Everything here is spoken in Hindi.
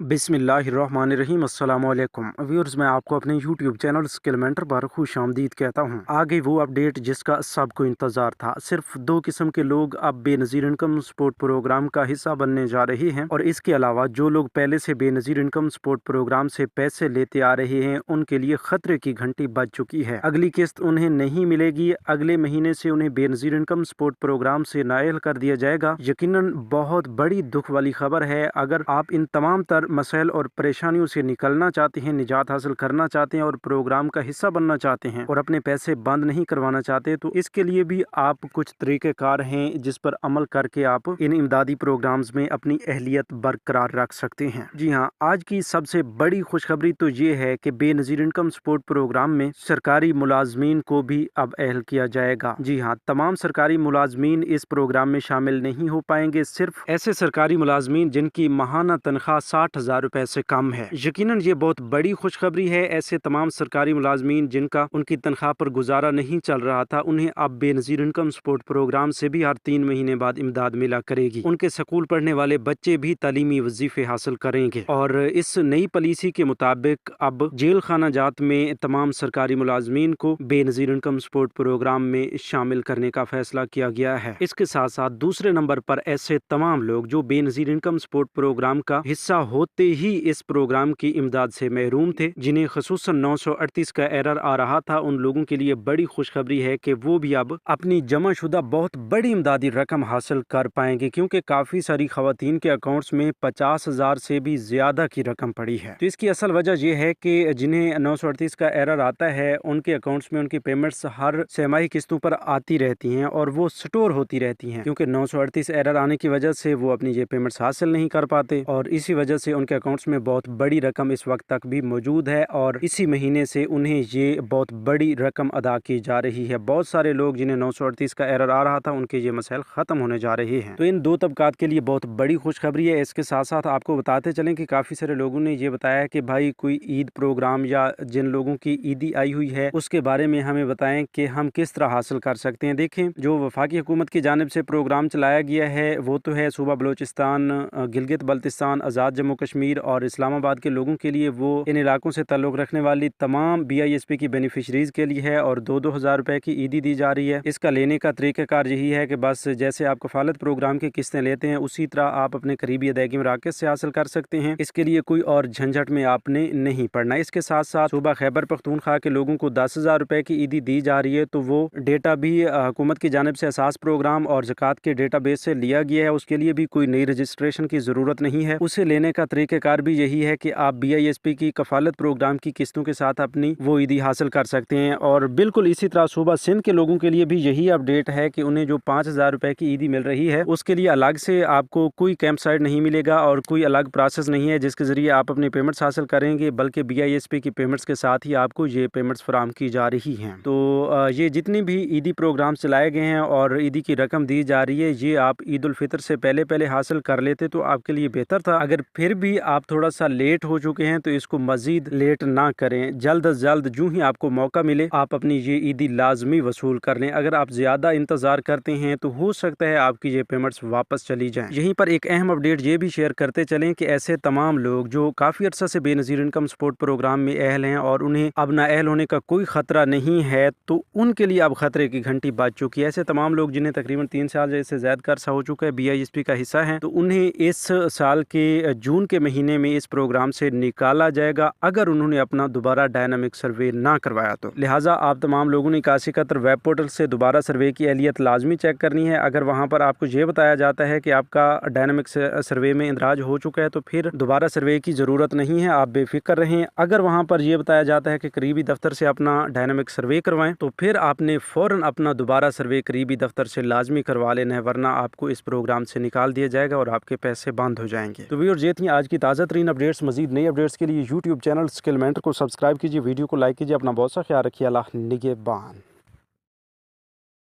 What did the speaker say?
बिस्मिल्लाहिर्रहमानिर्रहीम अस्सलाम वालेकुम व्यूअर्स, मैं आपको अपने यूट्यूब चैनल स्किल मेंटर पर खुशामदीद कहता हूं। आगे वो अपडेट जिसका सबको इंतज़ार था। सिर्फ दो किस्म के लोग अब बेनज़ीर इनकम सपोर्ट प्रोग्राम का हिस्सा बनने जा रहे हैं, और इसके अलावा जो लोग पहले से बेनज़ीर इनकम सपोर्ट प्रोग्राम से पैसे लेते आ रहे हैं उनके लिए खतरे की घंटी बज चुकी है। अगली किस्त उन्हें नहीं मिलेगी। अगले महीने से उन्हें बेनज़ीर इनकम सपोर्ट प्रोग्राम से नाअहल कर दिया जाएगा। यकीनन बहुत बड़ी दुख वाली खबर है। अगर आप इन तमाम तर मसाइल और परेशानियों से निकलना चाहते हैं, निजात हासिल करना चाहते हैं और प्रोग्राम का हिस्सा बनना चाहते हैं और अपने पैसे बंद नहीं करवाना चाहते, तो इसके लिए भी आप कुछ तरीक़ेकार हैं जिस पर अमल करके आप इन इमदादी प्रोग्राम्स में अपनी अहलियत बरकरार रख सकते हैं। जी हाँ, आज की सबसे बड़ी खुशखबरी तो ये है कि बेनज़ीर इनकम सपोर्ट प्रोग्राम में सरकारी मुलाजमीन को भी अब अहल किया जाएगा। जी हाँ, तमाम सरकारी मुलाजमीन इस प्रोग्राम में शामिल नहीं हो पाएंगे। सिर्फ ऐसे सरकारी मुलाजमीन जिनकी माहाना तनख्वाह 60,000 रुपए से कम है। यकीनन ये बहुत बड़ी खुशखबरी है। ऐसे तमाम सरकारी मुलाजमीन जिनका उनकी तनख्वाह पर गुजारा नहीं चल रहा था, उन्हें अब बेनज़ीर इनकम सपोर्ट प्रोग्राम से भी हर 3 महीने बाद इमदाद मिला करेगी। उनके स्कूल पढ़ने वाले बच्चे भी तालीमी वजीफे हासिल करेंगे। और इस नई पॉलिसी के मुताबिक अब जेल खाना जात में तमाम सरकारी मुलाजमीन को बेनज़ीर इनकम सपोर्ट प्रोग्राम में शामिल करने का फैसला किया गया है। इसके साथ साथ दूसरे नंबर पर ऐसे तमाम लोग जो बेनज़ीर इनकम सपोर्ट प्रोग्राम का हिस्सा होते ही इस प्रोग्राम की इमदाद से महरूम थे, जिन्हें खसूसन 938 का एरर आ रहा था, उन लोगों के लिए बड़ी खुशखबरी है कि वो भी अब अपनी जमा शुदा बहुत बड़ी इमदादी रकम हासिल कर पाएंगे, क्योंकि काफी सारी खवातीन के अकाउंट्स में 50,000 से भी ज्यादा की रकम पड़ी है। तो इसकी असल वजह यह है कि जिन्हें 938 का एरर आता है उनके अकाउंट्स में उनकी पेमेंट्स हर छमाही किस्तों पर आती रहती हैं और वो स्टोर होती रहती हैं, क्योंकि 938 एरर आने की वजह से वो अपनी ये पेमेंट्स हासिल नहीं कर पाते, और इसी वजह से उनके अकाउंट्स में बहुत बड़ी रकम इस वक्त तक भी मौजूद है और इसी महीने से उन्हें ये बहुत बड़ी रकम अदा की जा रही है। बहुत सारे लोग जिन्हें 938 का एरर आ रहा था उनके ये मसाइल खत्म होने जा रहे हैं। तो इन दो तबकात के लिए बहुत बड़ी खुशखबरी है। इसके साथ साथ आपको बताते चलें कि काफी सारे लोगों ने ये बताया कि भाई कोई ईद प्रोग्राम या जिन लोगों की ईदी आई हुई है उसके बारे में हमें बताएं कि हम किस तरह हासिल कर सकते हैं। देखें, जो वफाकी हुकूमत की जानिब से प्रोग्राम चलाया गया है वो तो है सूबा बलोचिस्तान, गिलगित बल्तिस्तान, आज़ाद जम्मू कश्मीर और इस्लामाबाद के लोगों के लिए। वो इन इलाकों से ताल्लुक़ रखने वाली तमाम BISP की बेनिफिशरीज के लिए है और 2-2 हज़ार रुपए की ईदी दी जा रही है। इसका लेने का तरीक़ाकार यही है कि बस जैसे आप कफालत प्रोग्राम की किस्तें लेते हैं उसी तरह आप अपने करीबी अदायगी मराकज़ से हासिल कर सकते हैं। इसके लिए कोई और झंझट में आपने नहीं पड़ना। इसके साथ साथ सूबा खैबर पख्तूनख्वा के लोगों को 10,000 रुपए की ईदी दी जा रही है, तो वो डेटा भी हुकूमत की जानिब से असास प्रोग्राम और ज़कात के डेटाबेस से लिया गया है। उसके लिए भी कोई नई रजिस्ट्रेशन की ज़रूरत नहीं है। उसे लेने का तरीक़ाकार भी यही है कि आप BISP की कफालत प्रोग्राम की किस्तों के साथ अपनी वो ईदी हासिल कर सकते हैं। और बिल्कुल इसी तरह सूबा सिंध के लोगों के लिए भी यही अपडेट है कि उन्हें जो 5,000 रुपए की ईदी मिल रही है उसके लिए अलग से आपको कोई कैंप साइट नहीं मिलेगा और कोई अलग प्रोसेस नहीं है जिसके ज़रिए आप अपनी पेमेंट्स हासिल करेंगे, बल्कि BISP की पेमेंट्स के साथ ही आपको ये पेमेंट्स फराहम की जा रही हैं। तो ये जितनी भी ईदी प्रोग्राम चलाए गए हैं और ईदी की रकम दी जा रही है, ये आप ईद उल फितर से पहले हासिल कर लेते तो आपके लिए बेहतर था। अगर फिर भी आप थोड़ा सा लेट हो चुके हैं तो इसको मजीद लेट ना करें। जल्द अज जल्द जो ही आपको मौका मिले आप अपनी ये ईदी लाजमी वसूल कर लें। अगर आप ज्यादा इंतजार करते हैं तो हो सकता है आपकी ये पेमेंट्स वापस चली जाएं। यहीं पर एक अहम अपडेट ये भी शेयर करते चलें कि ऐसे तमाम लोग जो काफी अर्सा से बेनज़ीर इनकम सपोर्ट प्रोग्राम में अहल हैं और उन्हें अब नाअहल होने का कोई खतरा नहीं है, तो उनके लिए अब खतरे की घंटी बज चुकी है। ऐसे तमाम लोग जिन्हें तकरीबन 3 साल से ज्यादा कर्जा हो चुका है, BISP का हिस्सा है, तो उन्हें इस साल के जून के महीने में इस प्रोग्राम से निकाला जाएगा अगर उन्होंने अपना दोबारा डायनामिक सर्वे ना करवाया तो। लिहाजा आप तमाम लोगों ने 8171 वेब पोर्टल से दोबारा सर्वे की अहलियत लाजमी चेक करनी है। अगर वहां पर आपको ये बताया जाता है कि आपका डायनामिक सर्वे में इंदराज हो चुका है तो फिर दोबारा सर्वे की जरूरत नहीं है, आप बेफिक्र रहें। अगर वहां पर यह बताया जाता है कि करीबी दफ्तर से अपना डायनामिक सर्वे करवाएं तो फिर आपने फौरन अपना दोबारा सर्वे करीबी दफ्तर से लाजमी करवा लेना है, वरना आपको इस प्रोग्राम से निकाल दिया जाएगा और आपके पैसे बंद हो जाएंगे। तो व्यूअर्स, ये थी आज की ताज़ा तरीन अपडेट्स। मजीद नई अपडेट्स के लिए यूट्यूब चैनल स्किल मेंटर को सब्सक्राइब कीजिए, वीडियो को लाइक कीजिए। अपना बहुत सा ख्याल रखिए। अल्लाह निगहबान।